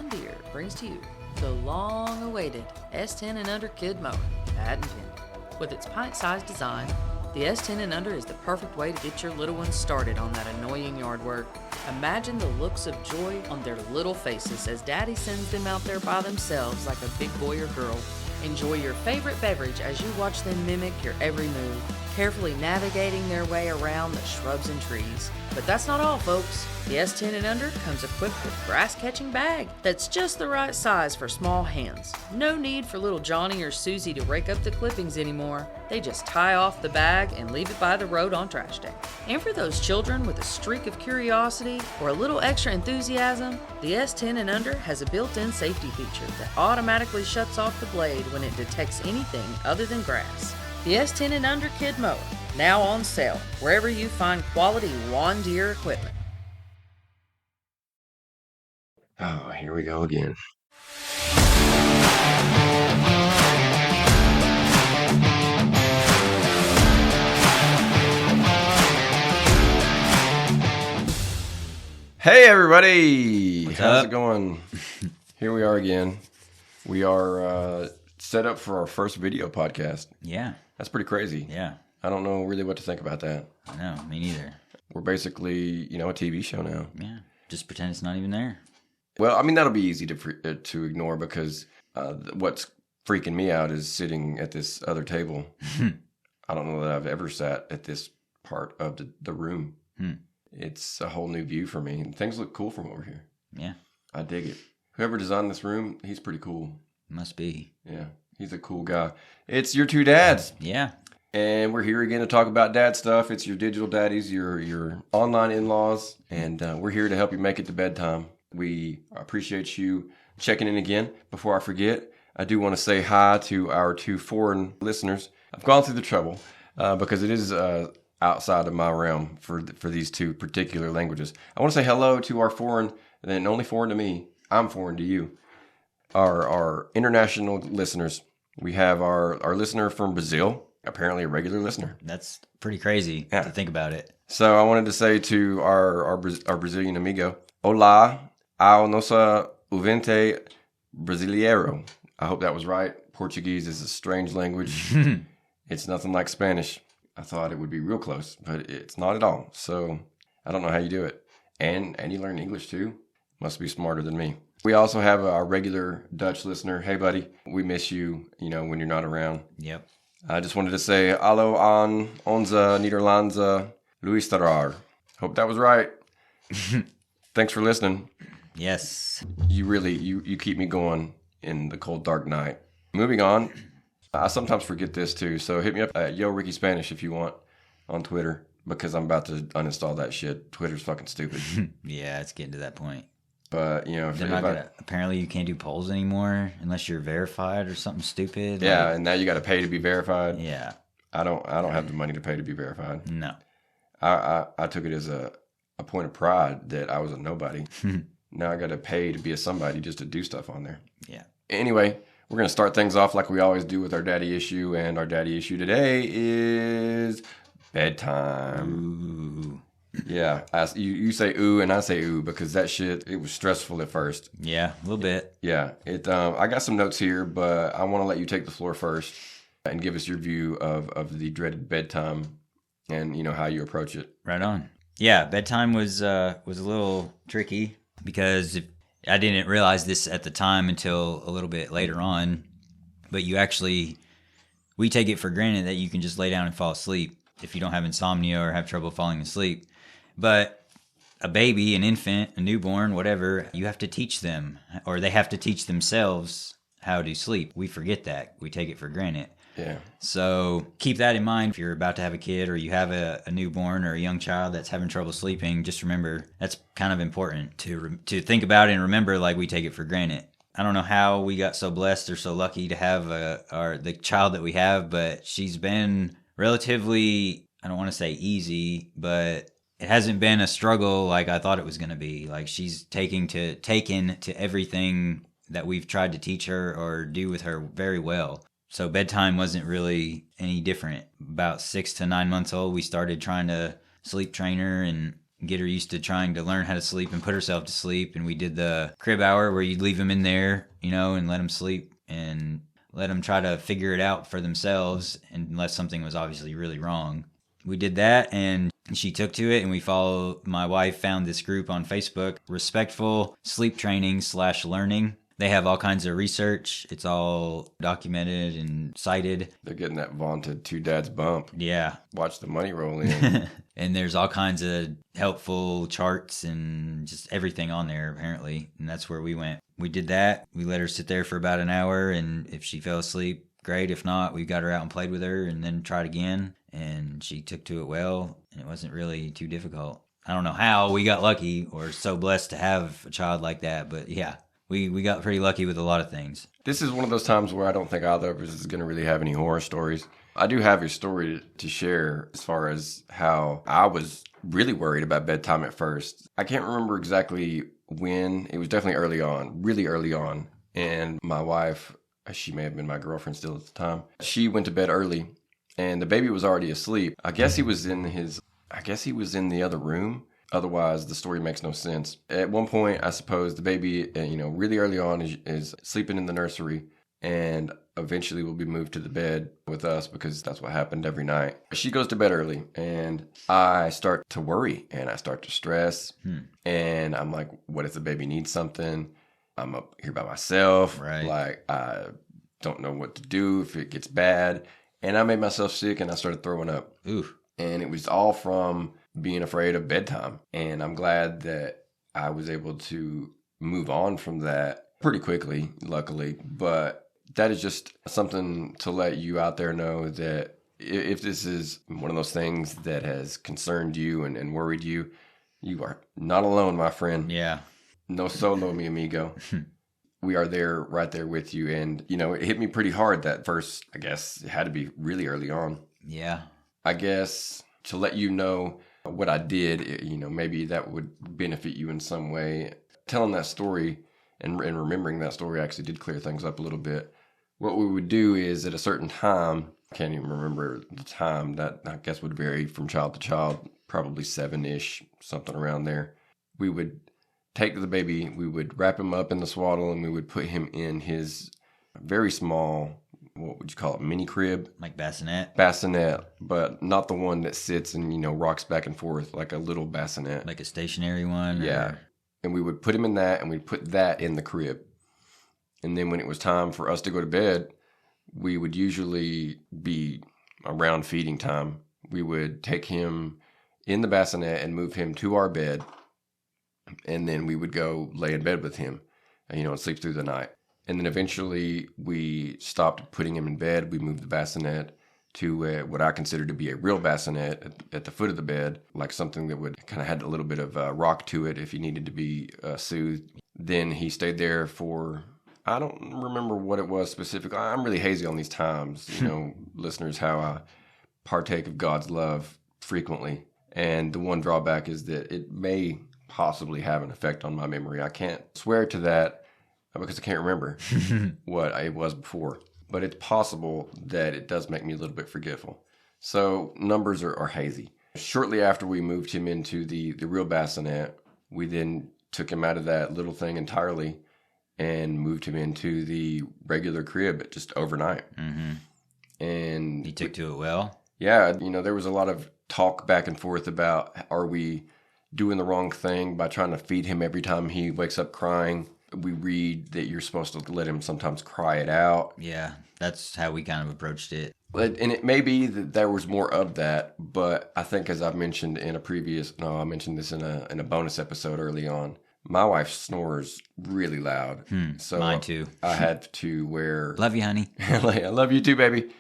John Deere brings to you the long-awaited S10 and Under Kid Mower, patent pending. With its pint-sized design, the S10 and Under is the perfect way to get your little ones started on that annoying yard work. Imagine the looks of joy on their little faces as Daddy sends them out there by themselves like a big boy or girl. Enjoy your favorite beverage as you watch them mimic your every move, carefully navigating their way around the shrubs and trees. But that's not all, folks. The S10 and Under comes equipped with grass-catching bag that's just the right size for small hands. No need for little Johnny or Susie to rake up the clippings anymore. They just tie off the bag and leave it by the road on trash day. And for those children with a streak of curiosity or a little extra enthusiasm, the S10 and Under has a built-in safety feature that automatically shuts off the blade when it detects anything other than grass. The S10 and Under Kid Mower, now on sale wherever you find quality John Deere equipment. Oh, here we go again. Hey, everybody. How's it going? Here we are again. We are set up for our first video podcast. Yeah. That's pretty crazy. Yeah. I don't know really what to think about that. No, me neither. We're basically, a TV show now. Yeah. Just pretend it's not even there. Well, I mean, that'll be easy to ignore because what's freaking me out is sitting at this other table. I don't know that I've ever sat at this part of the room. It's a whole new view for me. And things look cool from over here. Yeah. I dig it. Whoever designed this room, he's pretty cool. Must be. Yeah, he's a cool guy. It's your two dads. Yeah. And we're here again to talk about dad stuff. It's your digital daddies, your online in-laws, and we're here to help you make it to bedtime. We appreciate you checking in again. Before I forget, I do want to say hi to our two foreign listeners. I've gone through the trouble because it is outside of my realm for these two particular languages. I want to say hello to our foreign, and only foreign to me. I'm foreign to you. Our international listeners. We have our listener from Brazil, apparently a regular listener. That's pretty crazy to think about it. So I wanted to say to our Brazilian amigo, Olá ao nosso ouvinte brasileiro. I hope that was right. Portuguese is a strange language. It's nothing like Spanish. I thought it would be real close, but it's not at all. So I don't know how you do it. And you learn English too? Must be smarter than me. We also have our regular Dutch listener. Hey, buddy, we miss you, when you're not around. Yep. I just wanted to say, hallo aan onze Nederlandse luisteraar. Hope that was right. Thanks for listening. Yes. You really, you keep me going in the cold, dark night. Moving on. I sometimes forget this too, so hit me up at Yo Ricky Spanish if you want on Twitter, because I'm about to uninstall that shit. Twitter's fucking stupid. Yeah, it's getting to that point. But, apparently you can't do polls anymore unless you're verified or something stupid. Yeah, and now you got to pay to be verified. Yeah. I don't have the money to pay to be verified. No. I took it as a point of pride that I was a nobody. Now I got to pay to be a somebody just to do stuff on there. Yeah. Anyway, we're going to start things off like we always do with our daddy issue, and our daddy issue today is bedtime. Ooh. Yeah, you say ooh and I say ooh because that shit, it was stressful at first. Yeah, a little bit. Yeah, I got some notes here, but I want to let you take the floor first and give us your view of the dreaded bedtime and how you approach it. Right on. Yeah, bedtime was a little tricky because I didn't realize this at the time until a little bit later on, but we take it for granted that you can just lay down and fall asleep if you don't have insomnia or have trouble falling asleep. But a baby, an infant, a newborn, whatever, you have to teach them, or they have to teach themselves how to sleep. We forget that. We take it for granted. Yeah. So keep that in mind if you're about to have a kid or you have a newborn or a young child that's having trouble sleeping. Just remember that's kind of important to think about and remember, like, we take it for granted. I don't know how we got so blessed or so lucky to have the child that we have, but she's been relatively, I don't want to say easy, but it hasn't been a struggle like I thought it was going to be. Like, she's taken to everything that we've tried to teach her or do with her very well. So bedtime wasn't really any different. About 6 to 9 months old, we started trying to sleep train her and get her used to trying to learn how to sleep and put herself to sleep. And we did the crib hour where you'd leave them in there, and let them sleep and let them try to figure it out for themselves unless something was obviously really wrong. We did that, and she took to it, and my wife found this group on Facebook, Respectful Sleep Training / Learning. They have all kinds of research. It's all documented and cited. They're getting that vaunted two dads bump. Yeah. Watch the money roll in. And there's all kinds of helpful charts and just everything on there, apparently. And that's where we went. We did that. We let her sit there for about an hour, and if she fell asleep, great. If not, we got her out and played with her and then tried again. And she took to it well, and it wasn't really too difficult. I don't know how we got lucky or so blessed to have a child like that, but yeah. We got pretty lucky with a lot of things. This is one of those times where I don't think either of us is going to really have any horror stories. I do have a story to share as far as how I was really worried about bedtime at first. I can't remember exactly when. It was definitely early on, really early on. And my wife, she may have been my girlfriend still at the time, she went to bed early and the baby was already asleep. I guess he was in the other room. Otherwise, the story makes no sense. At one point, I suppose the baby, really early on is sleeping in the nursery and eventually will be moved to the bed with us because that's what happened every night. She goes to bed early and I start to worry and I start to stress. And I'm like, what if the baby needs something? I'm up here by myself. Right. Like, I don't know what to do if it gets bad. And I made myself sick and I started throwing up. Oof. And it was all from being afraid of bedtime. And I'm glad that I was able to move on from that pretty quickly, luckily. But that is just something to let you out there know that if this is one of those things that has concerned you and worried you, you are not alone, my friend. Yeah. No solo, mi amigo. We are there, right there with you. And, it hit me pretty hard that first, I guess, it had to be really early on. Yeah. I guess to let you know what I did, maybe that would benefit you in some way. Telling that story and remembering that story actually did clear things up a little bit. What we would do is at a certain time, I can't even remember the time, that I guess would vary from child to child, probably 7-ish, something around there. We would take the baby, we would wrap him up in the swaddle, and we would put him in his very small, what would you call it, mini crib? Like bassinet? Bassinet, but not the one that sits and, rocks back and forth, like a little bassinet. Like a stationary one? Yeah. And we would put him in that, and we'd put that in the crib. And then when it was time for us to go to bed, we would usually be around feeding time. We would take him in the bassinet and move him to our bed. And then we would go lay in bed with him, and sleep through the night. And then eventually we stopped putting him in bed. We moved the bassinet to what I consider to be a real bassinet at the foot of the bed, like something that would kind of had a little bit of rock to it if he needed to be soothed. Then he stayed there for, I don't remember what it was specifically. I'm really hazy on these times, listeners, how I partake of God's love frequently. And the one drawback is that it may possibly have an effect on my memory. I can't swear to that because I can't remember what it was before. But it's possible that it does make me a little bit forgetful. So numbers are hazy. Shortly after we moved him into the real bassinet, we then took him out of that little thing entirely and moved him into the regular crib just overnight. Mm-hmm. And he took to it well? Yeah, there was a lot of talk back and forth about, are we doing the wrong thing by trying to feed him every time he wakes up crying? We read that you're supposed to let him sometimes cry it out. Yeah, that's how we kind of approached it. And it may be that there was more of that, but I think as I've mentioned in I mentioned this in a bonus episode early on, my wife snores really loud. So mine too. I had to wear... Love you, honey. I love you too, baby.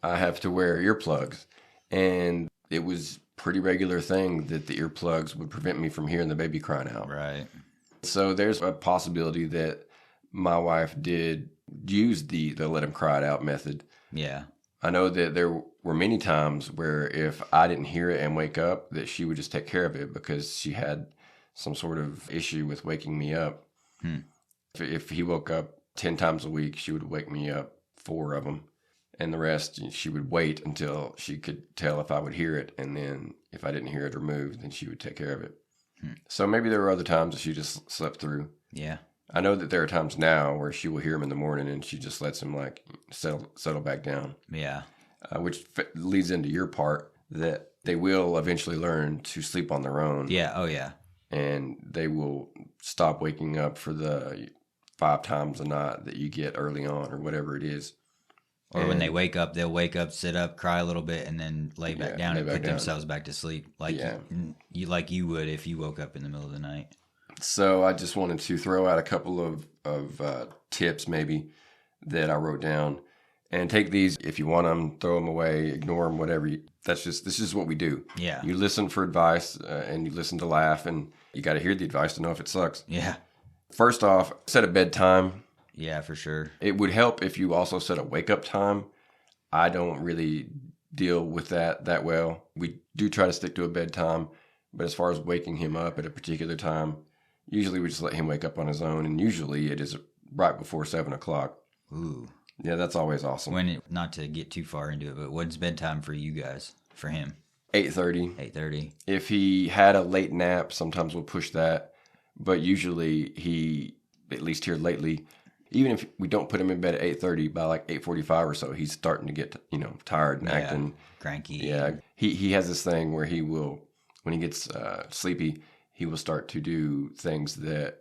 I have to wear earplugs. And it was pretty regular thing that the earplugs would prevent me from hearing the baby crying out. Right. So there's a possibility that my wife did use the let him cry it out method. Yeah. I know that there were many times where if I didn't hear it and wake up, that she would just take care of it because she had some sort of issue with waking me up. If he woke up 10 times a week, she would wake me up 4 of them. And the rest, she would wait until she could tell if I would hear it. And then if I didn't hear it or move, then she would take care of it. So maybe there were other times that she just slept through. Yeah. I know that there are times now where she will hear him in the morning and she just lets him like settle back down. Yeah. Which leads into your part that they will eventually learn to sleep on their own. Yeah. Oh, yeah. And they will stop waking up for the 5 times a night that you get early on or whatever it is. Or when they wake up, they'll wake up, sit up, cry a little bit, and then lay back down and put themselves back to sleep like you would if you woke up in the middle of the night. So I just wanted to throw out a couple of tips maybe that I wrote down, and take these if you want them, throw them away, ignore them, whatever. This is what we do. Yeah. You listen for advice and you listen to laugh, and you got to hear the advice to know if it sucks. Yeah. First off, set a bedtime. Yeah, for sure. It would help if you also set a wake up time. I don't really deal with that well. We do try to stick to a bedtime, but as far as waking him up at a particular time, usually we just let him wake up on his own, and usually it is right before 7 o'clock. Ooh. Yeah, that's always awesome. Not to get too far into it, but what's bedtime for you guys? For him? 8:30. 8:30. If he had a late nap, sometimes we'll push that, but usually he, at least here lately, even if we don't put him in bed at 8:30, by like 8:45 or so, he's starting to get, tired and acting cranky. Yeah. He has this thing where he will, when he gets sleepy, he will start to do things that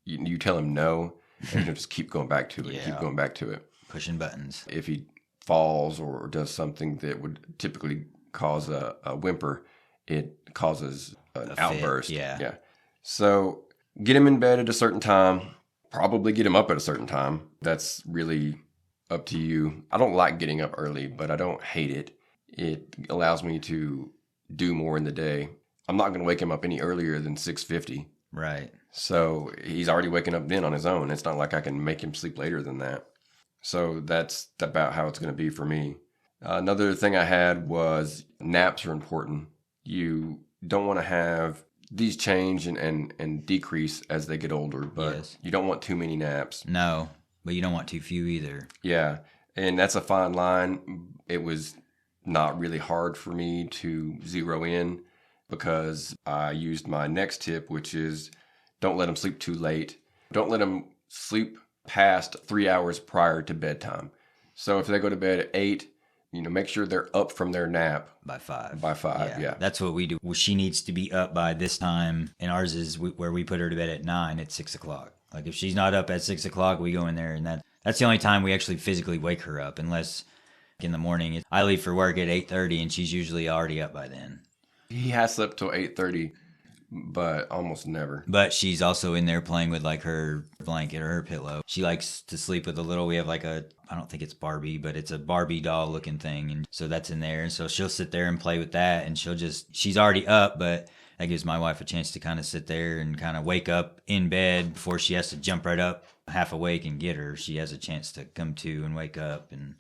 you tell him no, and he'll just keep going back to it, keep going back to it. Pushing buttons. If he falls or does something that would typically cause a whimper, it causes an outburst. Yeah. So get him in bed at a certain time. Probably get him up at a certain time. That's really up to you. I don't like getting up early, but I don't hate it. It allows me to do more in the day. I'm not going to wake him up any earlier than 6:50. Right. So he's already waking up then on his own. It's not like I can make him sleep later than that. So that's about how it's going to be for me. Another thing I had was naps are important. You don't want to have these change and decrease as they get older, but you don't want too many naps. No, but you don't want too few either. Yeah, and that's a fine line. It was not really hard for me to zero in because I used my next tip, which is don't let them sleep too late. Don't let them sleep past 3 hours prior to bedtime. So if they go to bed at 8, make sure they're up from their nap by 5. By 5, yeah. That's what we do. Well, she needs to be up by this time, and ours is where we put her to bed at 9 at 6 o'clock. Like if she's not up at 6 o'clock, we go in there, and that's the only time we actually physically wake her up, unless in the morning. I leave for work at 8:30, and she's usually already up by then. He has slept till 8:30. But almost never. But she's also in there playing with like her blanket or her pillow. She likes to sleep with we have like I don't think it's Barbie, but it's a Barbie doll looking thing. And so that's in there. And so she'll sit there and play with that. And she's already up, but that gives my wife a chance to kind of sit there and kind of wake up in bed before she has to jump right up half awake and get her. She has a chance to come to and wake up. And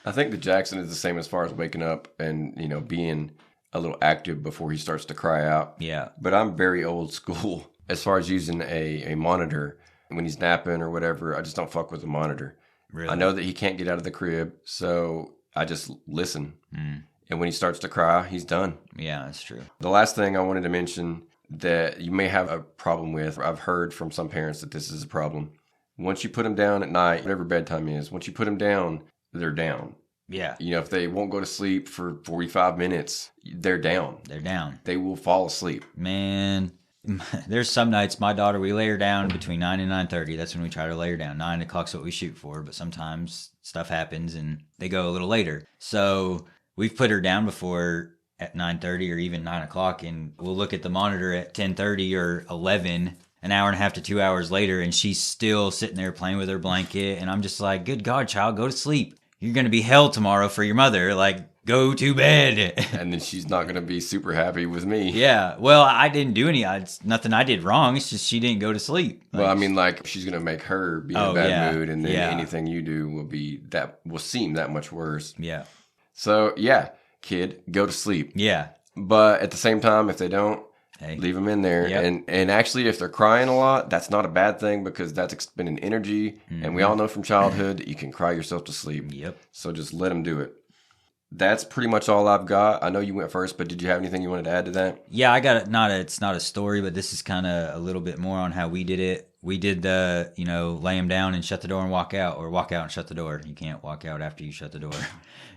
I think the Jackson is the same as far as waking up and, being a little active before he starts to cry out. Yeah. But I'm very old school as far as using a monitor. When he's napping or whatever, I just don't fuck with the monitor. Really? I know that he can't get out of the crib, so I just listen. And when he starts to cry, he's done. Yeah, that's true. The last thing I wanted to mention that you may have a problem with, I've heard from some parents that this is a problem. Once you put them down at night, whatever bedtime is, once you put them down, they're down. Yeah. If they won't go to sleep for 45 minutes, they're down. They're down. They will fall asleep. Man, there's some nights my daughter, we lay her down between 9 and 9:30. That's when we try to lay her down. 9 o'clock's what we shoot for, but sometimes stuff happens and they go a little later. So we've put her down before at 9:30 or even 9 o'clock, and we'll look at the monitor at 10:30 or 11, an hour and a half to 2 hours later, and she's still sitting there playing with her blanket. And I'm just like, good God, child, go to sleep. You're going to be hell tomorrow for your mother. Like, go to bed. And then she's not going to be super happy with me. Yeah. Well, I didn't do it's nothing I did wrong. It's just she didn't go to sleep. She's going to make her be in a bad mood, and then anything you do will seem that much worse. Yeah. So, kid, go to sleep. Yeah. But at the same time, if they don't, leave them in there. Yep. And actually, if they're crying a lot, that's not a bad thing because that's expending energy. And we all know from childhood that you can cry yourself to sleep. Yep. So just let them do it. That's pretty much all I've got. I know you went first, but did you have anything you wanted to add to that? Yeah, I got it. It's not a story, but this is kind of a little bit more on how we did it. We did the, lay them down and shut the door and walk out, or walk out and shut the door. You can't walk out after you shut the door.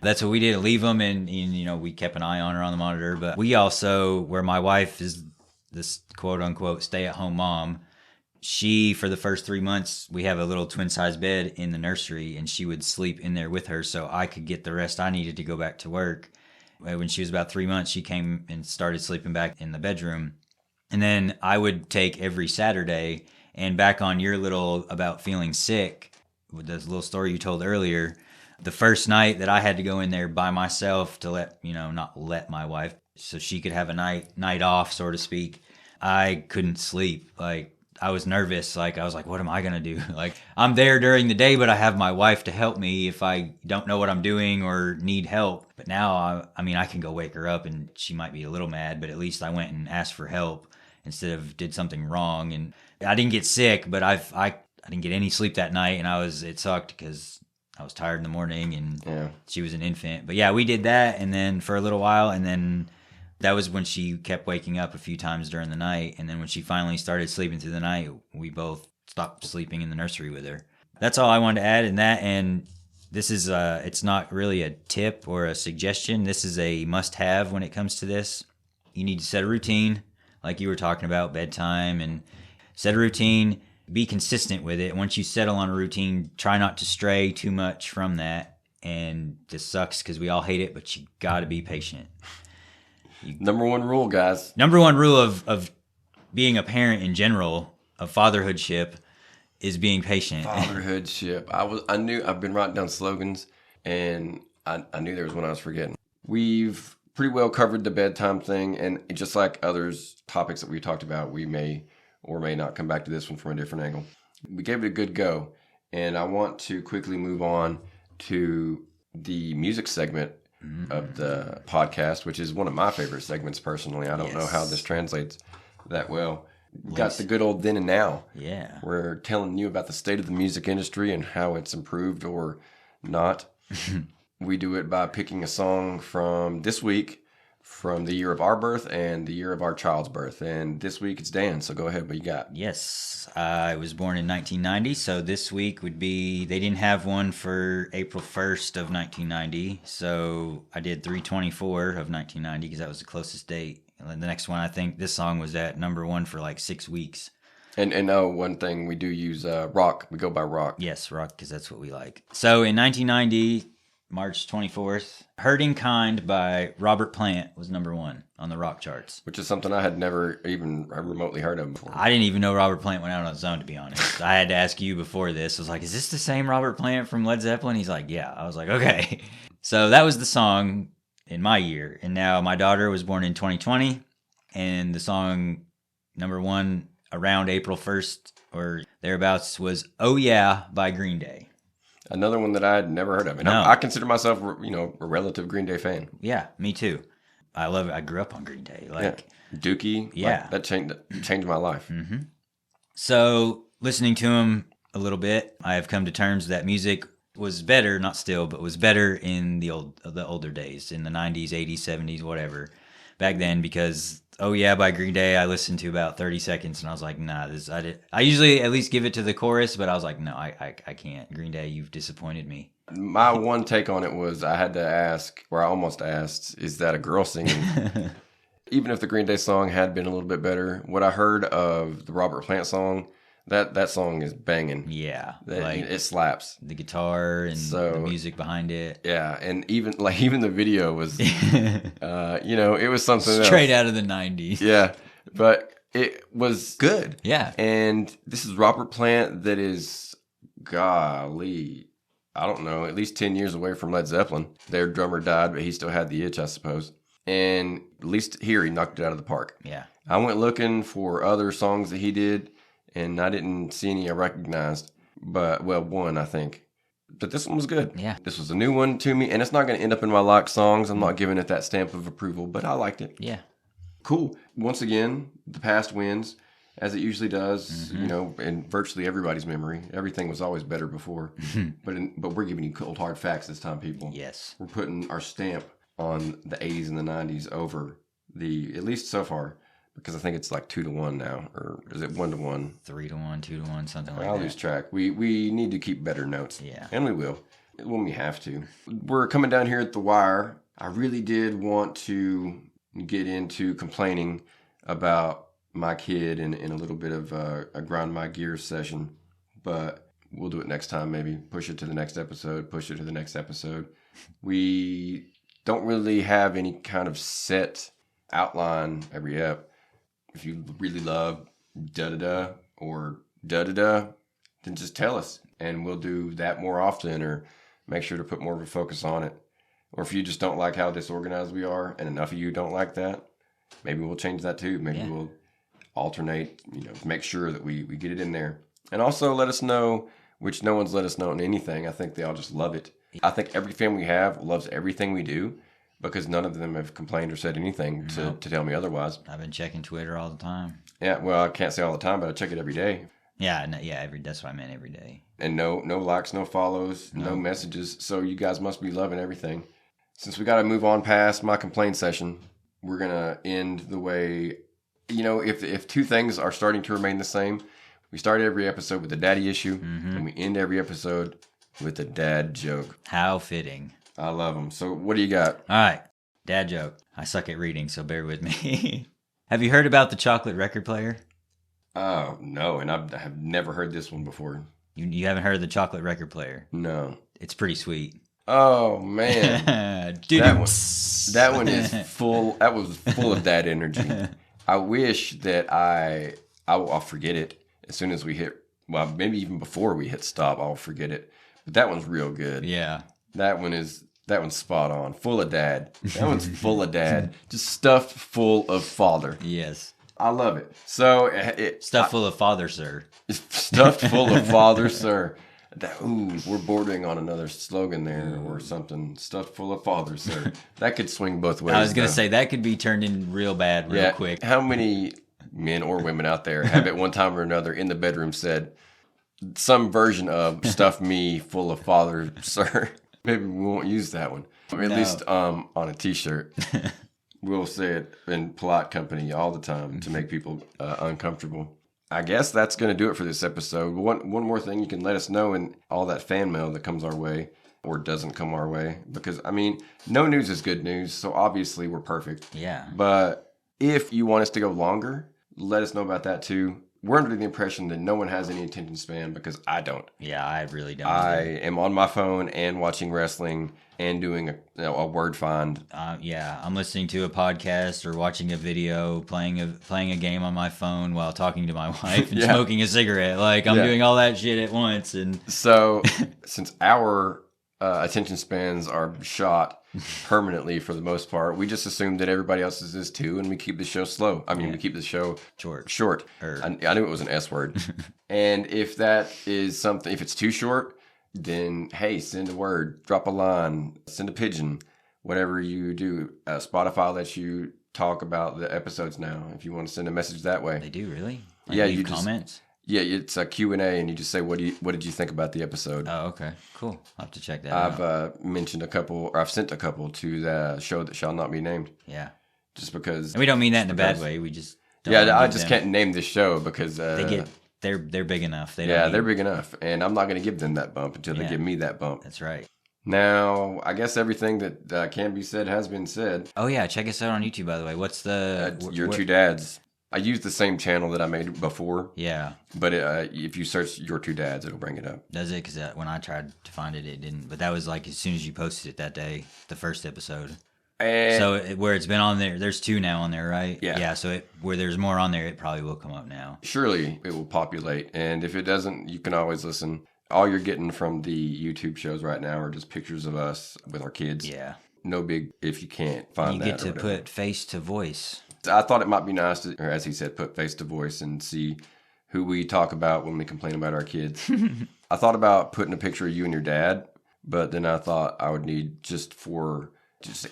That's what we did. Leave them, and we kept an eye on her on the monitor. But we also, where my wife is this quote unquote stay at home mom, she, for the first 3 months, we have a little twin size bed in the nursery, and she would sleep in there with her so I could get the rest I needed to go back to work. When she was about 3 months, she came and started sleeping back in the bedroom. And then I would take every Saturday, and back on your little about feeling sick, with the little story you told earlier, the first night that I had to go in there by myself to not let my wife, so she could have a night off, so to speak, I couldn't sleep. Like, I was nervous. Like, I was like, what am I going to do? Like, I'm there during the day, but I have my wife to help me if I don't know what I'm doing or need help. But now, I can go wake her up and she might be a little mad, but at least I went and asked for help instead of did something wrong. And I didn't get sick, but I didn't get any sleep that night, and it sucked because I was tired in the morning, and she was an infant. But yeah, we did that, and then for a little while, and then that was when she kept waking up a few times during the night. And then when she finally started sleeping through the night, we both stopped sleeping in the nursery with her. That's all I wanted to add in that. And this is, it's not really a tip or a suggestion. This is a must-have when it comes to this. You need to set a routine, like you were talking about, bedtime, and set a routine. Be consistent with it. Once you settle on a routine, try not to stray too much from that. And this sucks because we all hate it, but you got to be patient. Number one rule, guys. Number one rule of being a parent in general, of fatherhoodship, is being patient. Fatherhoodship. I've been writing down slogans, and I knew there was one I was forgetting. We've pretty well covered the bedtime thing, and just like others topics that we talked about, we may or may not come back to this one from a different angle. We gave it a good go, and I want to quickly move on to the music segment of the podcast, which is one of my favorite segments personally. I don't know how this translates that well. We've got the good old then and now. Yeah. We're telling you about the state of the music industry and how it's improved or not. We do it by picking a song from this week, from the year of our birth and the year of our child's birth. And this week it's Dan, so go ahead. What you got? Yes, I was born in 1990, so this week would be, they didn't have one for April 1st of 1990, so I did 3/24 of 1990 because that was the closest date. And the next one, I think this song was at number one for like 6 weeks. And one thing, we do use rock. We go by rock. Yes, rock, because that's what we like. So in 1990, March 24th, Hurting Kind by Robert Plant was number one on the rock charts. Which is something I had never even remotely heard of before. I didn't even know Robert Plant went out on his own, to be honest. I had to ask you before this. I was like, is this the same Robert Plant from Led Zeppelin? He's like, yeah. I was like, okay. So that was the song in my year. And now my daughter was born in 2020, and the song number one around April 1st or thereabouts was Oh Yeah by Green Day. Another one that I had never heard of. And No. I consider myself, a relative Green Day fan. Yeah, me too. I love it. I grew up on Green Day. Dookie. Yeah. That changed my life. Mm-hmm. So listening to him a little bit, I have come to terms that music was better, not still, but was better in the older days, in the 90s, 80s, 70s, whatever, back then, because Oh Yeah by Green Day, I listened to about 30 seconds and I was like, nah, I usually at least give it to the chorus, but I was like, no, I can't. Green Day, you've disappointed me. My one take on it was I had to ask, or I almost asked, is that a girl singing? Even if the Green Day song had been a little bit better, what I heard of the Robert Plant song, that song is banging. Yeah. It slaps. The guitar and the music behind it. Yeah, and even the video was, it was something straight else. out of the 90s. Yeah, but it was good. Yeah. And this is Robert Plant that is, golly, I don't know, at least 10 years away from Led Zeppelin. Their drummer died, but he still had the itch, I suppose. And at least here he knocked it out of the park. Yeah. I went looking for other songs that he did, and I didn't see any I recognized. But, one, I think. But this one was good. Yeah. This was a new one to me, and it's not going to end up in my liked songs. I'm not giving it that stamp of approval, but I liked it. Yeah. Cool. Once again, the past wins. as it usually does, in virtually everybody's memory. Everything was always better before. But we're giving you cold, hard facts this time, people. Yes. We're putting our stamp on the 80s and the 90s over at least so far, because I think it's like 2-1 now, or is it 1-1? 3-1, 2-1, something like that. I'll lose track. We need to keep better notes. Yeah. And we will when we have to. We're coming down here at the wire. I really did want to get into complaining about my kid in a little bit of a grind my gears session, but we'll do it next time. Maybe push it to the next episode. We don't really have any kind of set outline every ep. If you really love da-da-da or da-da-da, then just tell us, and we'll do that more often, or make sure to put more of a focus on it. Or if you just don't like how disorganized we are, and enough of you don't like that, maybe we'll change that too. Maybe we'll alternate, make sure that we get it in there. And also let us know, which no one's let us know on anything. I think they all just love it. I think every fan we have loves everything we do, because none of them have complained or said anything to tell me otherwise. I've been checking Twitter all the time. Yeah, well, I can't say all the time, but I check it every day. Yeah, that's what I meant, every day. And no likes, no follows, no messages. So you guys must be loving everything. Since we got to move on past my complaint session, we're going to end the way, if two things are starting to remain the same, we start every episode with a daddy issue, and we end every episode with a dad joke. How fitting. I love them. So what do you got? All right, dad joke. I suck at reading, so bear with me. Have you heard about the chocolate record player? Oh, no, and I have never heard this one before. You haven't heard of the chocolate record player? No. It's pretty sweet. Oh, man. that one is full. That was full of dad energy. I wish that I'll forget it as soon as we hit, well, maybe even before we hit stop, I'll forget it. But that one's real good. Yeah. That one's spot on. Full of dad. That one's full of dad. Just stuffed full of father. Yes. I love it. So stuffed full of father, sir. Stuffed full of father, sir. We're bordering on another slogan there or something. Stuffed full of father, sir. That could swing both ways. I was going to say, that could be turned in real bad real quick. How many men or women out there have at one time or another in the bedroom said some version of stuff me full of father, sir? Maybe we won't use that one. At least on a t-shirt. We'll say it in polite company all the time to make people uncomfortable. I guess that's going to do it for this episode. One more thing, you can let us know in all that fan mail that comes our way or doesn't come our way. Because, no news is good news, so obviously we're perfect. Yeah. But if you want us to go longer, let us know about that too. We're under the impression that no one has any attention span, because I don't. Yeah, I really don't. I am on my phone and watching wrestling and doing a word find. I'm listening to a podcast or watching a video, playing a game on my phone while talking to my wife and smoking a cigarette. Like, I'm doing all that shit at once. And so, since our attention spans are shot permanently for the most part, we just assume that everybody else's is too, and we keep the show slow. We keep the show short. I knew it was an S word. And if that is something, if it's too short, then hey, send a word, drop a line, send a pigeon, whatever you do. Spotify lets you talk about the episodes now if you want to send a message that way. They do, really? You comments. It's a Q&A, and you just say, what did you think about the episode? Oh, okay. Cool. I'll have to check that out. I've mentioned a couple, or I've sent a couple to the show that shall not be named. Yeah. Just because. And we don't mean that in a bad way. We just don't I just can't name this show because they're big enough. They're big enough, and I'm not going to give them that bump until they give me that bump. That's right. Now, I guess everything that can be said has been said. Oh yeah, check us out on YouTube, by the way. What's the Your Two Dads? I used the same channel that I made before. Yeah. But if you search Your Two Dads, it'll bring it up. Does it? Because when I tried to find it, it didn't. But that was like as soon as you posted it that day, the first episode. So where it's been on there, there's 2 now on there, right? Yeah. Yeah, so where there's more on there, it probably will come up now. Surely it will populate. And if it doesn't, you can always listen. All you're getting from the YouTube shows right now are just pictures of us with our kids. Yeah. No big if you can't find that. You get to put face to voice. I thought it might be nice to, or as he said, put face to voice and see who we talk about when we complain about our kids. I thought about putting a picture of you and your dad, but then I thought I would need, just to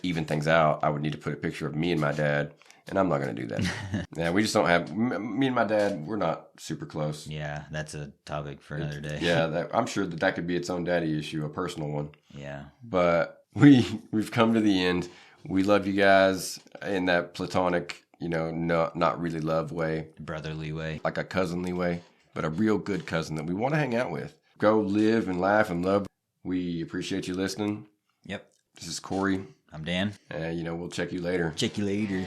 even things out, I would need to put a picture of me and my dad And I'm not going to do that. Yeah, we just don't have, me and my dad, we're not super close. Yeah, that's a topic for another day. Yeah, I'm sure that could be its own daddy issue, a personal one. Yeah. But we've come to the end. We love you guys in that platonic, not really love way. Brotherly way. Like a cousinly way, but a real good cousin that we want to hang out with. Go live and laugh and love. We appreciate you listening. Yep. This is Corey. I'm Dan. We'll check you later. Check you later.